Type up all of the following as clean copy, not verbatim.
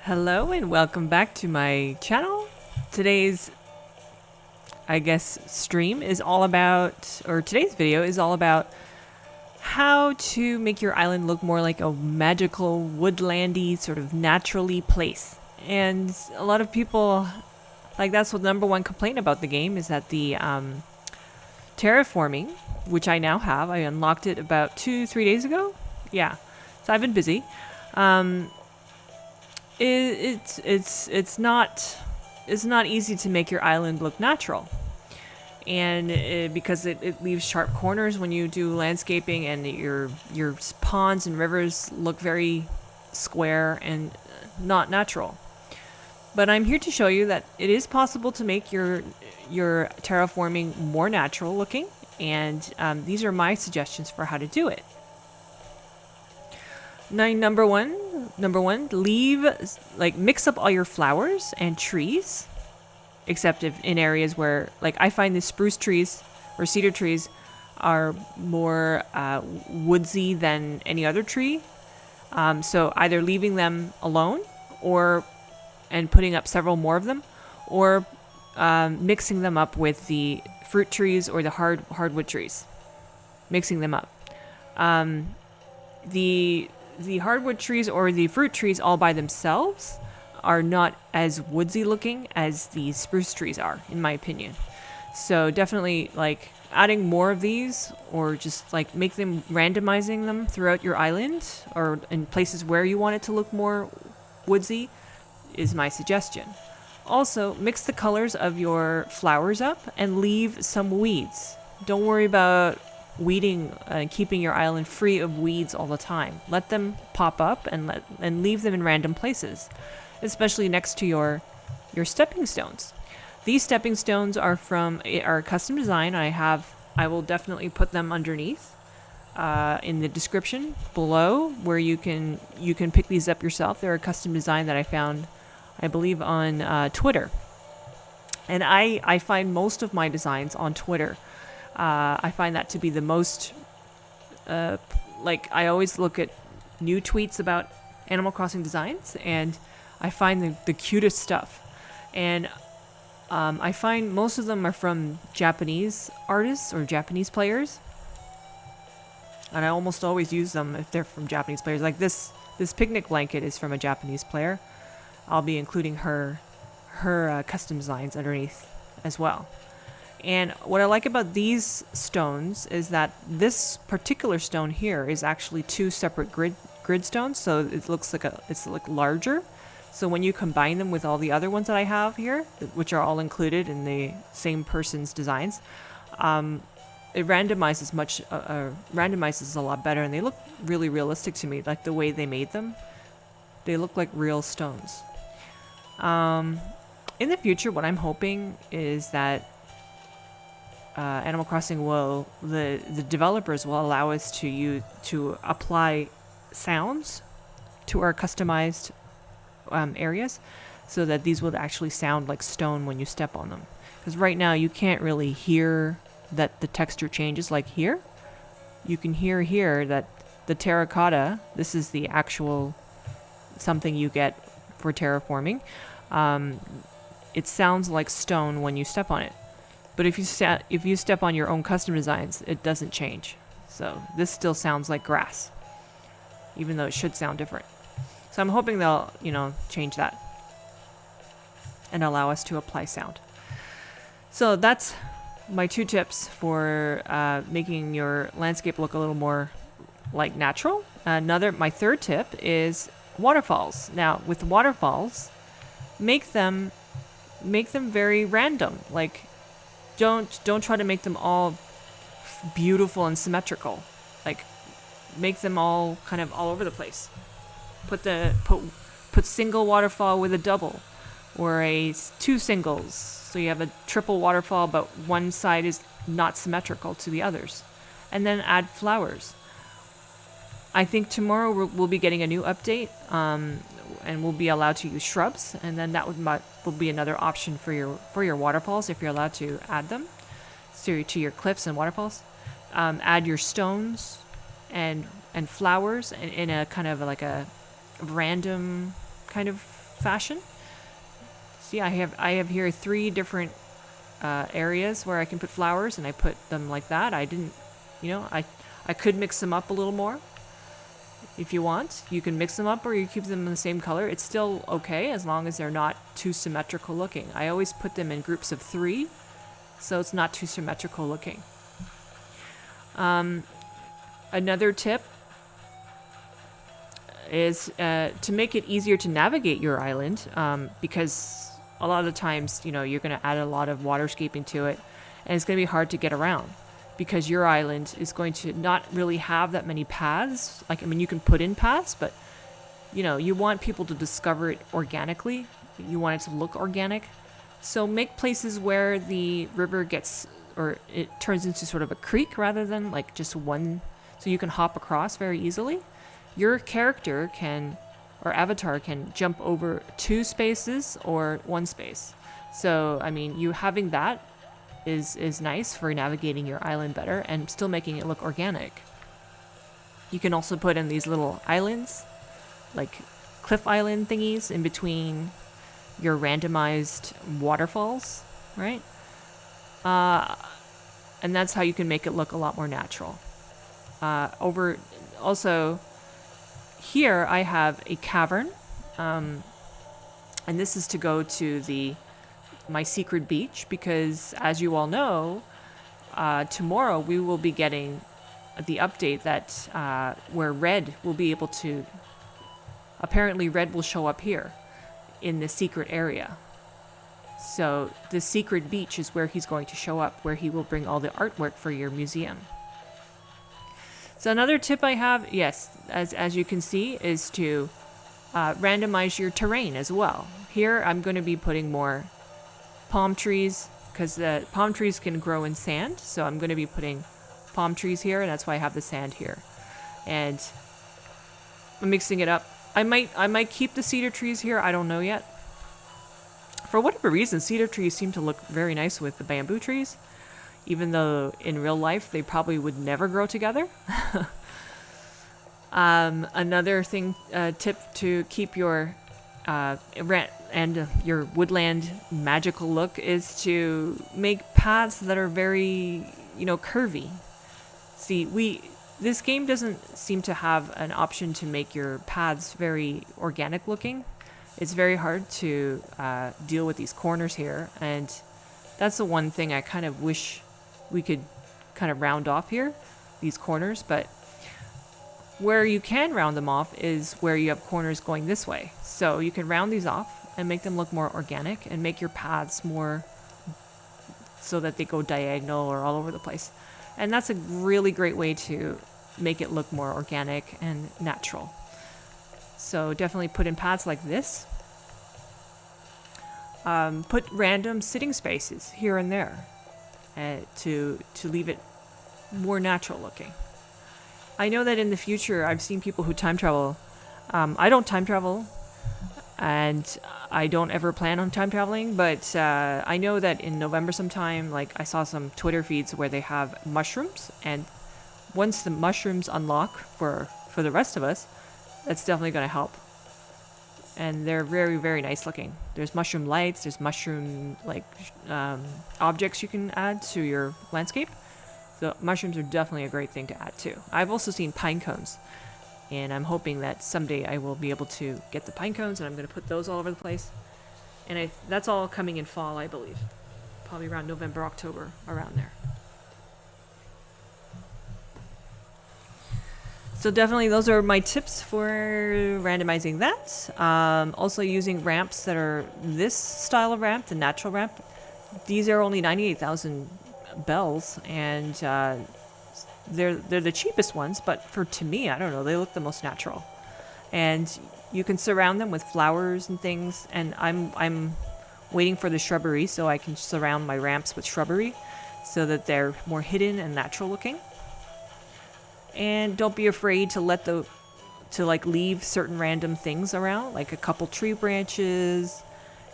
Hello and welcome back to my channel. Today's, stream is all about, or today's video is all about how to make your island look more like a magical, woodlandy, sort of naturally place. And a lot of people, that's what the number one complaint about the game is that the terraforming, which I now have, I unlocked it about 2-3 days ago. Yeah, so I've been busy. It's not easy to make your island look natural, and because it leaves sharp corners when you do landscaping, and your ponds and rivers look very square and not natural. But I'm here to show you that it is possible to make your terraforming more natural looking, and these are my suggestions for how to do it. Number one, mix up all your flowers and trees, except if in areas where, I find the spruce trees or cedar trees are more woodsy than any other tree. So either leaving them alone and putting up several more of them, or mixing them up with the fruit trees or the hardwood trees. Mixing them up. The hardwood trees or the fruit trees all by themselves are not as woodsy looking as the spruce trees are, in my opinion. So definitely adding more of these, or just make them randomizing them throughout your island or in places where you want it to look more woodsy is my suggestion. Also, mix the colors of your flowers up and leave some weeds. Don't worry about weeding and keeping your island free of weeds all the time. Let them pop up and leave them in random places, especially next to your stepping stones. These stepping stones are from our custom design. I will definitely put them underneath in the description below, where you can pick these up yourself. They're a custom design that I found, I believe, on Twitter. And I find most of my designs on Twitter. I find that to be the most, I always look at new tweets about Animal Crossing designs, and I find the cutest stuff. And I find most of them are from Japanese artists or Japanese players. And I almost always use them if they're from Japanese players. Like this picnic blanket is from a Japanese player. I'll be including her custom designs underneath as well. And what I like about these stones is that this particular stone here is actually two separate grid stones, so it looks it's larger. So when you combine them with all the other ones that I have here, which are all included in the same person's designs, it randomizes a lot better, and they look really realistic to me. Like the way they made them, they look like real stones. In the future, what I'm hoping is that Animal Crossing the developers will allow us to apply sounds to our customized areas, so that these would actually sound like stone when you step on them. Because right now you can't really hear that the texture changes. Like here, you can hear here that the terracotta, this is the actual something you get for terraforming. It sounds like stone when you step on it. But if you step on your own custom designs, it doesn't change. So this still sounds like grass, even though it should sound different. So I'm hoping they'll, change that and allow us to apply sound. So that's my 2 tips for making your landscape look a little more like natural. My third tip is waterfalls. Now, with waterfalls, make them very random. Don't try to make them all beautiful and symmetrical. Make them all kind of all over the place. Put single waterfall with a double, or 2 singles, so you have a triple waterfall, but one side is not symmetrical to the others. And then add flowers. I think tomorrow we'll be getting a new update, and we'll be allowed to use shrubs, and then that will be another option for your waterfalls, if you're allowed to add them to your cliffs and waterfalls. Add your stones and flowers in a kind of like a random kind of fashion. See, I have here 3 different areas where I can put flowers, and I put them like that. I didn't, I could mix them up a little more. If you want, you can mix them up or you keep them in the same color. It's still okay as long as they're not too symmetrical looking. I always put them in groups of 3, so it's not too symmetrical looking. Another tip is to make it easier to navigate your island, because a lot of the times, you're going to add a lot of waterscaping to it, and it's going to be hard to get around because your island is going to not really have that many paths. You can put in paths, but, you want people to discover it organically. You want it to look organic. So make places where the river gets, or it turns into sort of a creek rather than like just one, so you can hop across very easily. Your character or avatar can jump over 2 spaces or 1 space. So, you having that is nice for navigating your island better and still making it look organic. You can also put in these little islands, like cliff island thingies in between your randomized waterfalls, right? And that's how you can make it look a lot more natural. Also, here I have a cavern, and this is to go to my secret beach, because as you all know, tomorrow we will be getting the update that where Red will be able to, apparently Red will show up here in the secret area. So the secret beach is where he's going to show up, where he will bring all the artwork for your museum. So another tip I have, yes, as you can see, is to randomize your terrain as well. Here I'm going to be putting more palm trees, because the palm trees can grow in sand. So I'm going to be putting palm trees here, and that's why I have the sand here. And I'm mixing it up. I might keep the cedar trees here. I don't know yet. For whatever reason, cedar trees seem to look very nice with the bamboo trees, even though in real life they probably would never grow together. Another tip to keep your your woodland magical look is to make paths that are very, curvy. See, this game doesn't seem to have an option to make your paths very organic looking. It's very hard to deal with these corners here, and that's the one thing I kind of wish we could kind of round off here, these corners. But where you can round them off is where you have corners going this way. So you can round these off and make them look more organic and make your paths more so that they go diagonal or all over the place. And that's a really great way to make it look more organic and natural. So definitely put in paths like this. Put random sitting spaces here and there to leave it more natural looking. I know that in the future I've seen people who time travel. I don't time travel, and I don't ever plan on time traveling, but I know that in November sometime, I saw some Twitter feeds where they have mushrooms, and once the mushrooms unlock for the rest of us, that's definitely going to help. And they're very, very nice looking. There's mushroom lights, there's mushroom objects you can add to your landscape. So mushrooms are definitely a great thing to add too. I've also seen pine cones, and I'm hoping that someday I will be able to get the pine cones, and I'm going to put those all over the place. And that's all coming in fall, I believe. Probably around November, October, around there. So definitely those are my tips for randomizing that. Also using ramps that are this style of ramp, the natural ramp. These are only 98,000 bells, and they're the cheapest ones, but to me, I don't know, they look the most natural. And you can surround them with flowers and things, and I'm waiting for the shrubbery so I can surround my ramps with shrubbery so that they're more hidden and natural looking. And don't be afraid to leave certain random things around, like a couple tree branches.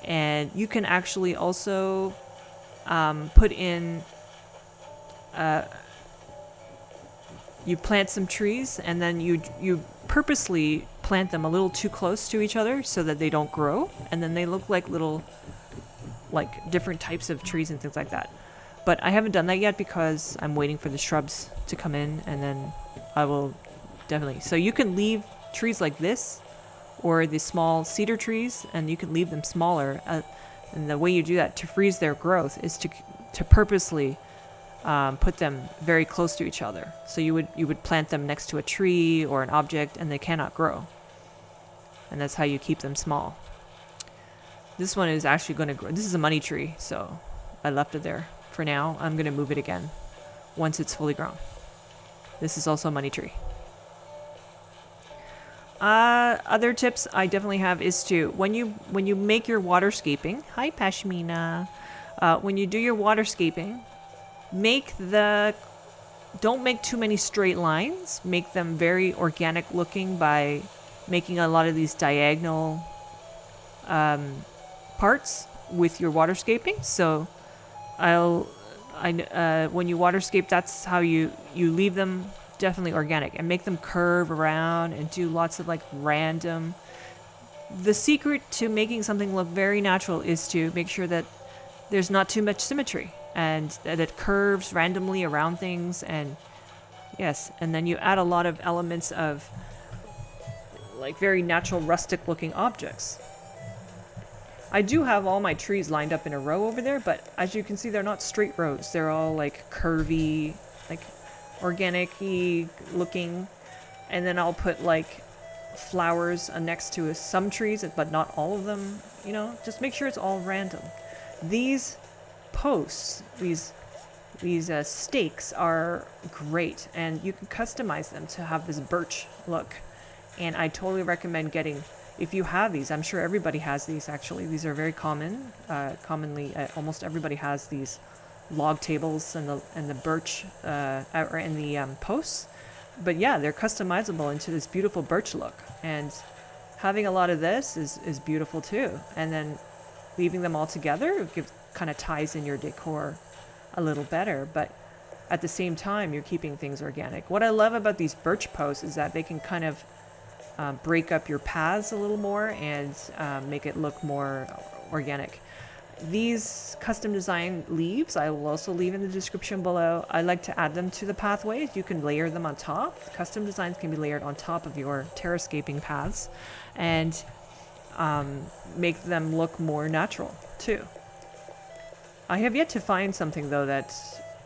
And you can actually also put in, you plant some trees, and then you purposely plant them a little too close to each other so that they don't grow, and then they look like little, like different types of trees and things like that. But I haven't done that yet because I'm waiting for the shrubs to come in, and then I will definitely. So you can leave trees like this, or the small cedar trees, and you can leave them smaller. And the way you do that to freeze their growth is to purposely put them very close to each other. So you would plant them next to a tree or an object, and they cannot grow. And that's how you keep them small. This one is actually going to grow. This is a money tree, so I left it there for now. I'm going to move it again once it's fully grown. This is also a money tree. Other tips I definitely have is to when you make your waterscaping. Hi, Pashmina. When you do your waterscaping, don't make too many straight lines. Make them very organic looking by making a lot of these diagonal parts with your waterscaping. So when you waterscape, that's how you leave them definitely organic, and make them curve around and do lots of like random. The secret to making something look very natural is to make sure that there's not too much symmetry and that it curves randomly around things. And yes, and then you add a lot of elements of like very natural rustic looking objects. I do have all my trees lined up in a row over there, but as you can see, they're not straight rows. They're all like curvy, like organic-y looking. And then I'll put like flowers next to some trees, but not all of them, you know, just make sure it's all random. These posts, these stakes are great, and you can customize them to have this birch look. And I totally recommend getting, if you have these, I'm sure everybody has these actually. These are very common. Commonly, almost everybody has these log tables and the birch or in the posts. But yeah, they're customizable into this beautiful birch look. And having a lot of this is beautiful too. And then leaving them all together kind of ties in your decor a little better. But at the same time, you're keeping things organic. What I love about these birch posts is that they can kind of break up your paths a little more and make it look more organic. These custom design leaves, I will also leave in the description below. I like to add them to the pathways. You can layer them on top. Custom designs can be layered on top of your terrascaping paths and make them look more natural too. I have yet to find something though that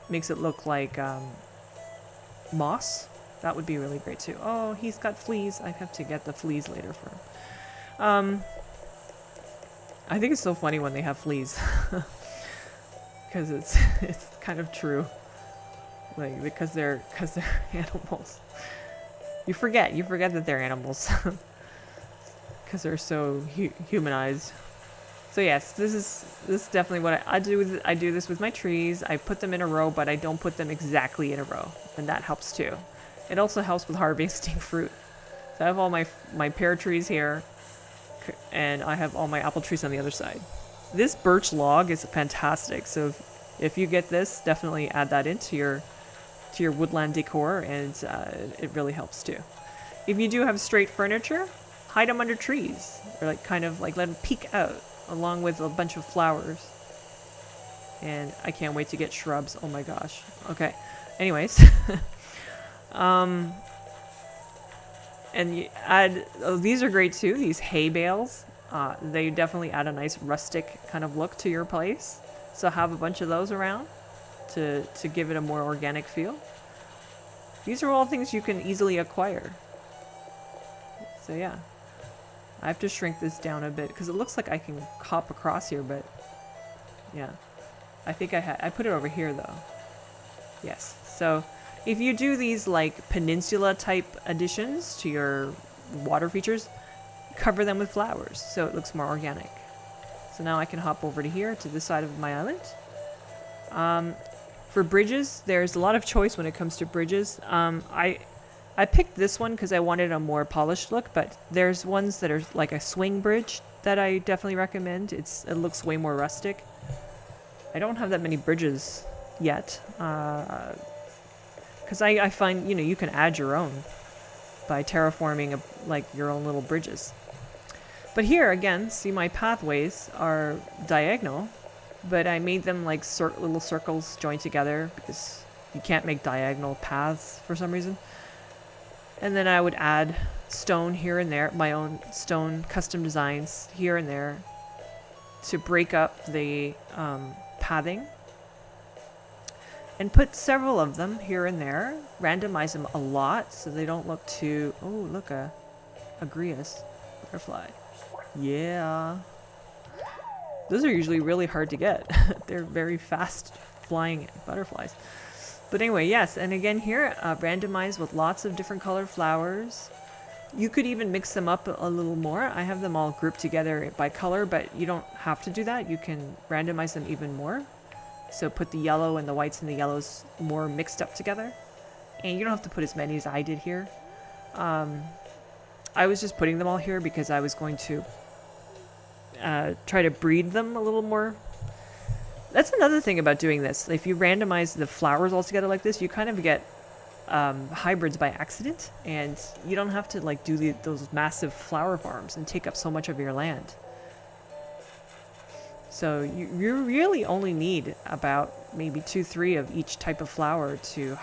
makes it look like moss. That would be really great too. Oh, he's got fleas. I have to get the fleas later for him. I think it's so funny when they have fleas, because it's kind of true. Like because they're animals. You forget that they're animals, because they're so humanized. So yes, this is definitely what I do. I do this with my trees. I put them in a row, but I don't put them exactly in a row, and that helps too. It also helps with harvesting fruit. So I have all my pear trees here, and I have all my apple trees on the other side. This birch log is fantastic. So if you get this, definitely add that into your woodland decor, and it really helps too. If you do have straight furniture, hide them under trees, or like kind of like let them peek out along with a bunch of flowers. And I can't wait to get shrubs. Oh my gosh. Okay. Anyways. And you add, these are great too, these hay bales. They definitely add a nice rustic kind of look to your place. So have a bunch of those around to give it a more organic feel. These are all things you can easily acquire. So yeah. I have to shrink this down a bit because it looks like I can hop across here, but yeah. I think I put it over here though. Yes. So if you do these like peninsula type additions to your water features, cover them with flowers so it looks more organic. So now I can hop over to here to this side of my island. For bridges, there's a lot of choice when it comes to bridges. I picked this one because I wanted a more polished look, but there's ones that are like a swing bridge that I definitely recommend. It looks way more rustic. I don't have that many bridges yet. Because I find, you know, you can add your own. by terraforming like your own little bridges. But here again, see my pathways are diagonal, but I made them like little circles joined together because you can't make diagonal paths for some reason. And then I would add stone here and there, my own stone custom designs here and there to break up the pathing. And put several of them here and there. Randomize them a lot so they don't look too... Oh, look, a Grias butterfly. Yeah. Those are usually really hard to get. They're very fast flying butterflies. But anyway, yes, and again here, randomize with lots of different colored flowers. You could even mix them up a little more. I have them all grouped together by color, but you don't have to do that. You can randomize them even more. So put the yellow and the whites and the yellows more mixed up together. And you don't have to put as many as I did here. I was just putting them all here because I was going to try to breed them a little more. That's another thing about doing this. If you randomize the flowers all together like this, you kind of get hybrids by accident, and you don't have to like do those massive flower farms and take up so much of your land. So you really only need about maybe 2-3 of each type of flower to,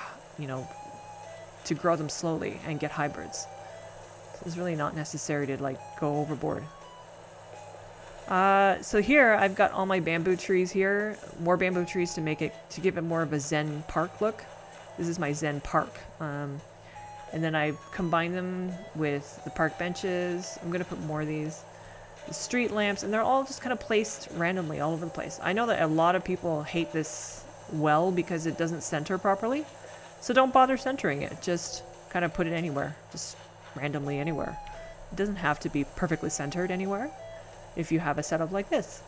to grow them slowly and get hybrids. So it's really not necessary to like go overboard. So here I've got all my bamboo trees here, more bamboo trees to give it more of a Zen park look. This is my Zen park. And then I combine them with the park benches. I'm going to put more of these. The street lamps, and they're all just kind of placed randomly all over the place. I know that a lot of people hate this well because it doesn't center properly. So don't bother centering it. Just kind of put it anywhere. Just randomly anywhere. It doesn't have to be perfectly centered anywhere if you have a setup like this.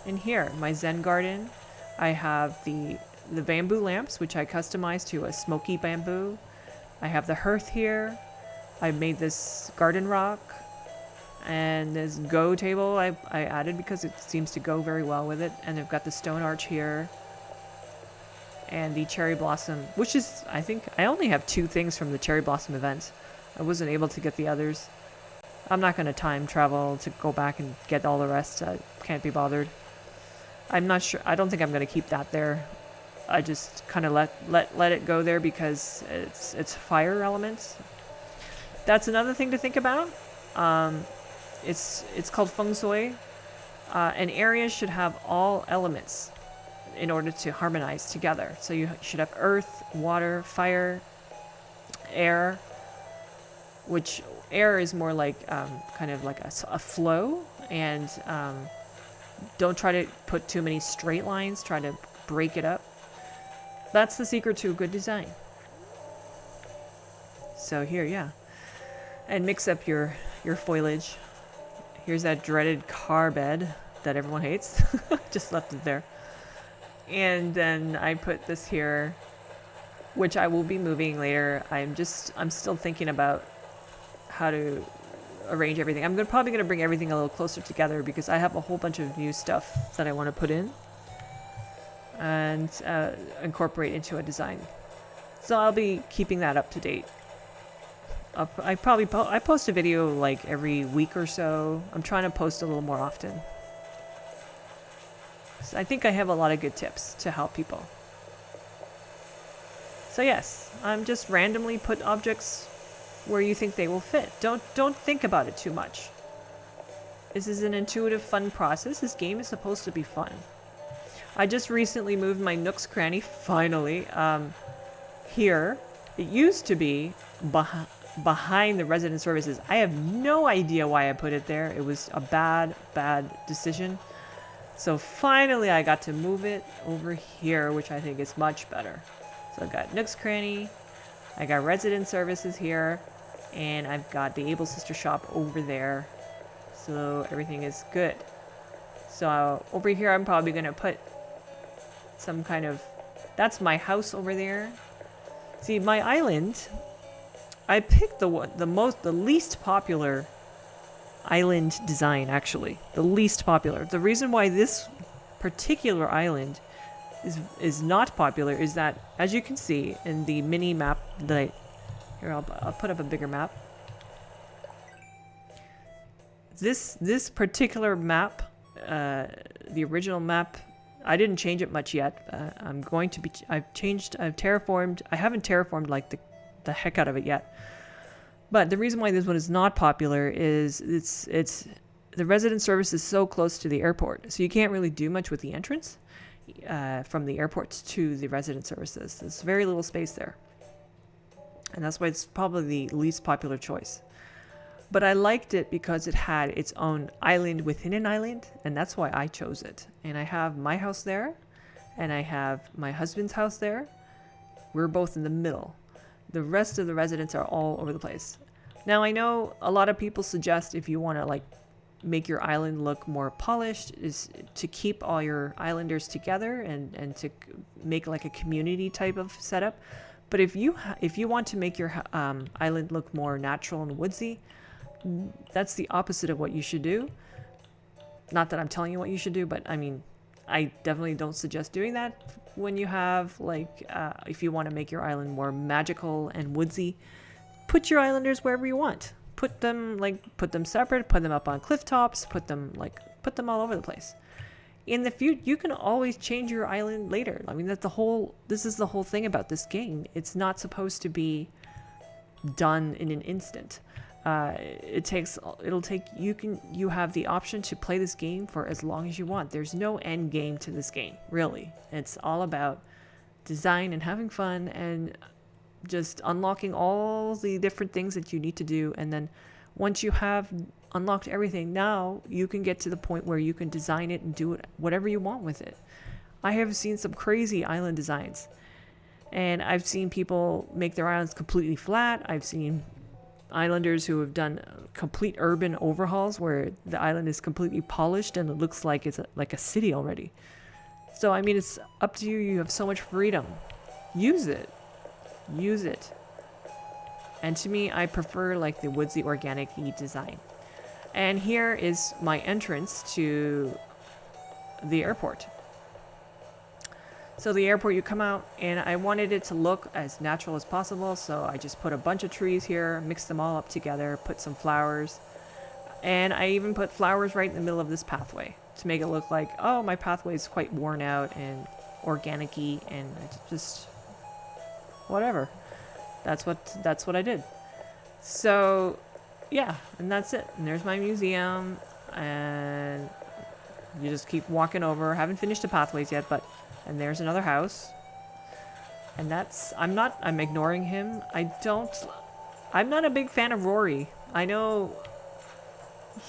In here, my Zen garden, I have the bamboo lamps, which I customized to a smoky bamboo. I have the hearth here. I made this garden rock. And this go table I added because it seems to go very well with it. And I've got the stone arch here. And the cherry blossom, which is, I think, I only have 2 things from the cherry blossom event. I wasn't able to get the others. I'm not going to time travel to go back and get all the rest. I can't be bothered. I'm not sure. I don't think I'm going to keep that there. I just kind of let it go there because it's fire elements. That's another thing to think about. It's called Fung Shui. An area should have all elements in order to harmonize together. So you should have earth, water, fire, air, which air is more like kind of like a flow, and don't try to put too many straight lines. Try to break it up. That's the secret to a good design. So here, yeah. And mix up your foliage. Here's that dreaded car bed that everyone hates. Just left it there. And then I put this here, which I will be moving later. I'm still thinking about how to arrange everything. I'm probably going to bring everything a little closer together because I have a whole bunch of new stuff that I want to put in and incorporate into a design. So I'll be keeping that up to date. I post a video like every week or so. I'm trying to post a little more often. So I think I have a lot of good tips to help people. So yes, I'm just randomly put objects where you think they will fit. Don't think about it too much. This is an intuitive, fun process. This game is supposed to be fun. I just recently moved my Nook's Cranny, finally, here. It used to be behind the resident services. I have no idea why I put it there. It was a bad decision. So finally I got to move it over here, which I think is much better. So I've got Nook's Cranny, I got resident services here, and I've got the Able Sister shop over there. So everything is good. So over here I'm probably going to put some kind of... That's my house over there. See, my island... I picked the least popular island design, actually. The least popular. The reason why this particular island is not popular is that, as you can see in the mini map that Here, I'll put up a bigger map. This particular map, the original map, I didn't change it much yet. I'm going to be. I've terraformed. I haven't terraformed like the heck out of it yet. But the reason why this one is not popular is it's the resident service is so close to the airport, so you can't really do much with the entrance from the airports to the resident services. There's very little space there, and that's why it's probably the least popular choice. But I liked it because it had its own island within an island, and that's why I chose it. And I have my house there, and I have my husband's house there. We're both in the middle. The rest of the residents are all over the place. Now, I know a lot of people suggest if you want to like make your island look more polished is to keep all your islanders together and to make like a community type of setup. But if you want to make your island look more natural and woodsy, that's the opposite of what you should do. Not that I'm telling you what you should do, but I mean, I definitely don't suggest doing that when you have like, if you want to make your island more magical and woodsy, put your islanders wherever you want. Put them separate, put them up on cliff tops, put them all over the place. In the future, you can always change your island later. I mean, this is the whole thing about this game. It's not supposed to be done in an instant. You have the option to play this game for as long as you want. There's no end game to this game, really. It's all about design and having fun and just unlocking all the different things that you need to do. And then once you have unlocked everything, now you can get to the point where you can design it and do it whatever you want with it. I have seen some crazy island designs, and I've seen people make their islands completely flat. I've seen islanders who have done complete urban overhauls where the island is completely polished and it looks like it's like a city already. So I mean, it's up to you. You have so much freedom. Use it. And to me, I prefer like the woodsy organic-y design. And here is my entrance to the airport. So the airport, you come out, and I wanted it to look as natural as possible, so I just put a bunch of trees here, mixed them all up together, put some flowers, and I even put flowers right in the middle of this pathway to make it look like, oh, my pathway is quite worn out and organic-y, and it's just whatever. That's what I did. So yeah, and that's it. And there's my museum, and you just keep walking over. Haven't finished the pathways yet, and there's another house. And I'm ignoring him. I'm not a big fan of Rory. I know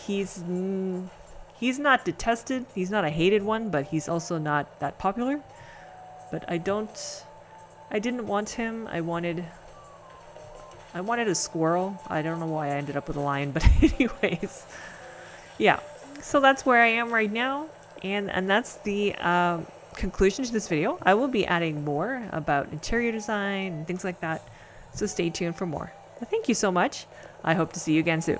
he's not detested. He's not a hated one, but he's also not that popular. But I didn't want him. I wanted a squirrel. I don't know why I ended up with a lion, but anyways. Yeah. So that's where I am right now. And that's the conclusion to this video. I will be adding more about interior design and things like that, so stay tuned for more. Thank you so much. I hope to see you again soon.